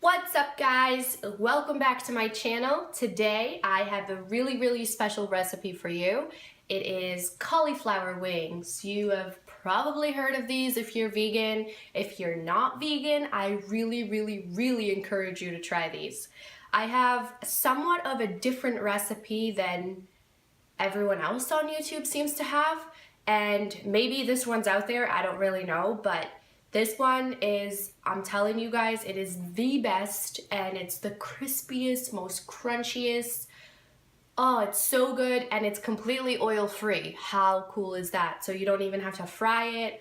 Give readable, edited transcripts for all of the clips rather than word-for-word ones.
What's up, guys? Welcome back to my channel. Today I have a really special recipe for you. It is cauliflower wings. You have probably heard of these if you're vegan. If you're not vegan, I really encourage you to try these. I have somewhat of a different recipe than everyone else on YouTube seems to have, and maybe this one's out there, I don't really know, but this one is, I'm telling you guys, it is the best, and it's the crispiest, most crunchiest. Oh, it's so good, and it's completely oil-free. How cool is that? So you don't even have to fry it.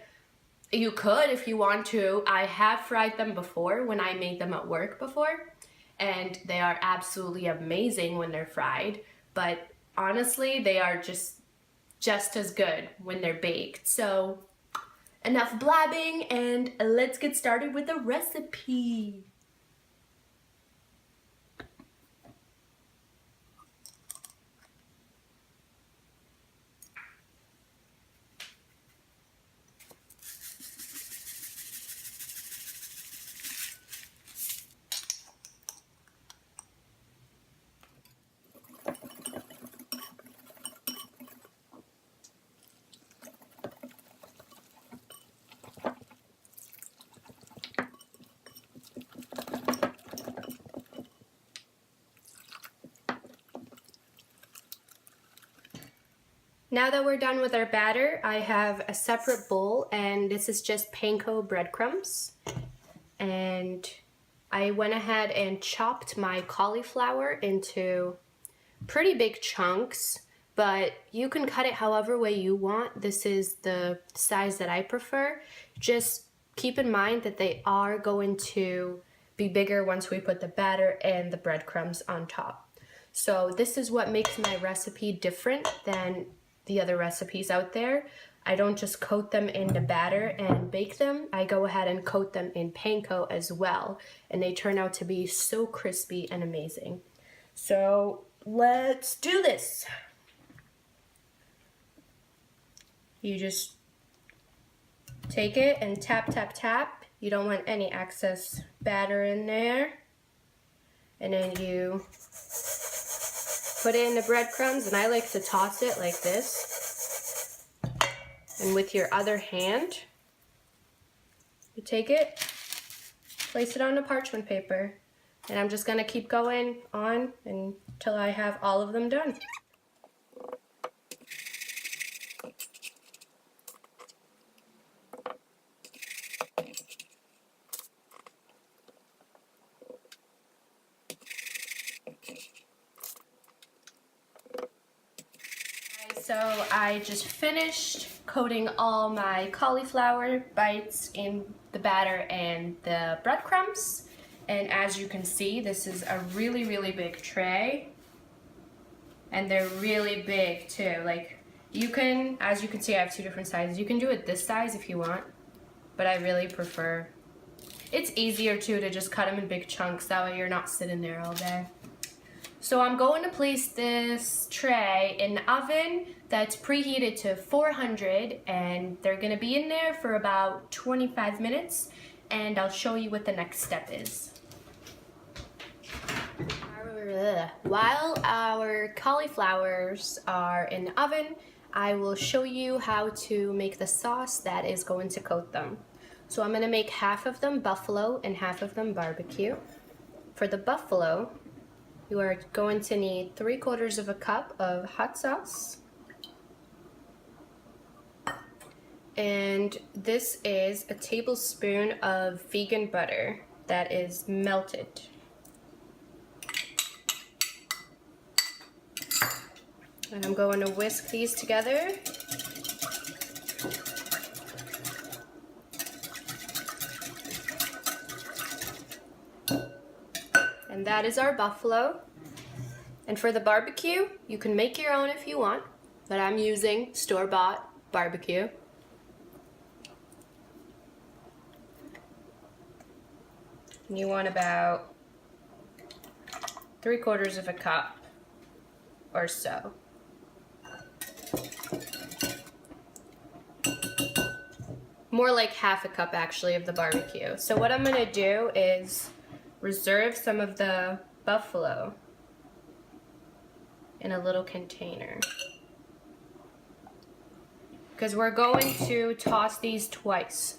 You could if you want to. I have fried them before when I made them at work before, and they are absolutely amazing when they're fried, but honestly, they are just as good when they're baked. So enough blabbing, and let's get started with the recipe. Now that we're done with our batter, I have a separate bowl, and this is just panko breadcrumbs. And I went ahead and chopped my cauliflower into pretty big chunks, but you can cut it however way you want. This is the size that I prefer. Just keep in mind that they are going to be bigger once we put the batter and the breadcrumbs on top. So this is what makes my recipe different than the other recipes out there. I don't just coat them in the batter and bake them. I go ahead and coat them in panko as well, and they turn out to be so crispy and amazing. So let's do this. You just take it and tap. You don't want any excess batter in there. And then you put it in the breadcrumbs, and I like to toss it like this. And with your other hand, you take it, place it on the parchment paper, and I'm just gonna keep going on until I have all of them done. So I just finished coating all my cauliflower bites in the batter and the breadcrumbs. And as you can see, this is a really big tray. And they're really big too. Like, you can, as you can see, I have two different sizes. You can do it this size if you want, but I really prefer, it's easier too to just cut them in big chunks. That way you're not sitting there all day. So I'm going to place this tray in the oven that's preheated to 400, and they're going to be in there for about 25 minutes, and I'll show you what the next step is. While our cauliflowers are in the oven, I will show you how to make the sauce that is going to coat them. So I'm going to make half of them buffalo and half of them barbecue. For the buffalo, you are going to need 3/4 of a cup of hot sauce. And this is a tablespoon of vegan butter that is melted. And I'm going to whisk these together. And that is our buffalo. And for the barbecue, you can make your own if you want, but I'm using store-bought barbecue. And you want about 3/4 of a cup or so. More like half a cup actually of the barbecue. So what I'm gonna do is reserve some of the buffalo in a little container, because we're going to toss these twice.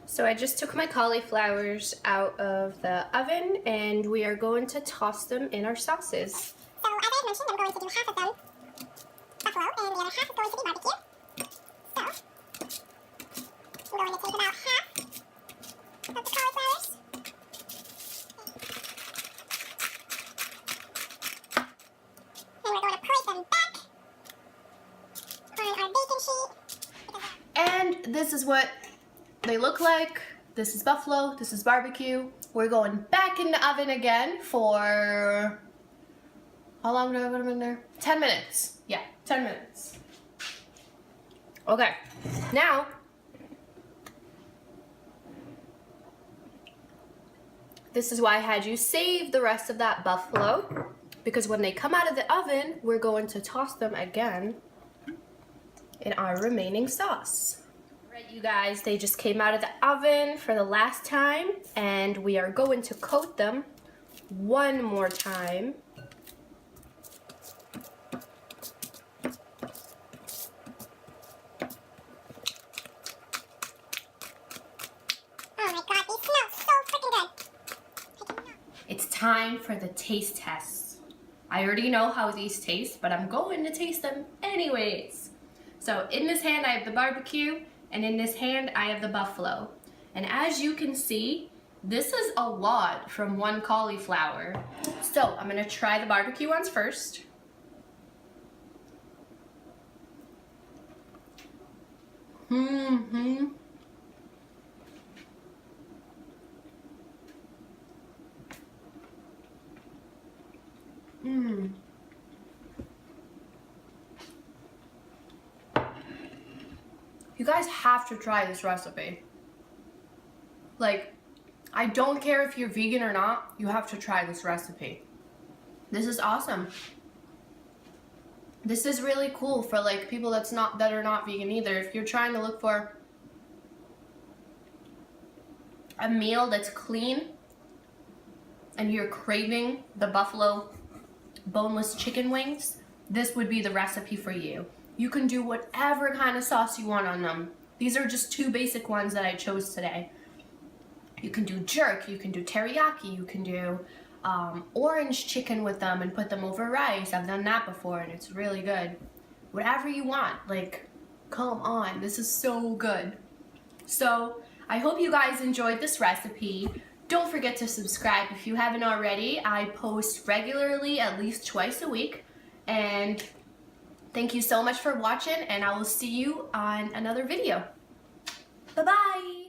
So I just took my cauliflowers out of the oven and we are going to toss them in our sauces. So as I mentioned, I'm going to do half of them buffalo and the other half is going to be barbecue. So I'm going to take about half of the cauliflowers. And we're going to place them back on our baking sheet. And this is what they look like. This is buffalo, this is barbecue. We're going back in the oven again for, how long do I put them in there? 10 minutes. Yeah, 10 minutes. Okay, now, this is why I had you save the rest of that buffalo, because when they come out of the oven, we're going to toss them again in our remaining sauce. Right, you guys, they just came out of the oven for the last time, and we are going to coat them one more time. Oh my god, these smell so freaking good. It's time for the taste tests. I already know how these taste, but I'm going to taste them anyways. So in this hand I have the barbecue, and in this hand I have the buffalo. And as you can see, this is a lot from one cauliflower. So I'm gonna try the barbecue ones first. You guys have to try this recipe. Like, I don't care if you're vegan or not, you have to try this recipe. This is awesome. This is really cool for like people that are not vegan either. If you're trying to look for a meal that's clean and you're craving the buffalo boneless chicken wings, this would be the recipe for you. You can do whatever kind of sauce you want on them. These are just two basic ones that I chose today. You can do jerk, you can do teriyaki, you can do orange chicken with them and put them over rice. I've done that before and it's really good. Whatever you want, like, come on, this is so good. So I hope you guys enjoyed this recipe. Don't forget to subscribe if you haven't already. I post regularly, at least twice a week. And thank you so much for watching, and I will see you on another video. Bye-bye.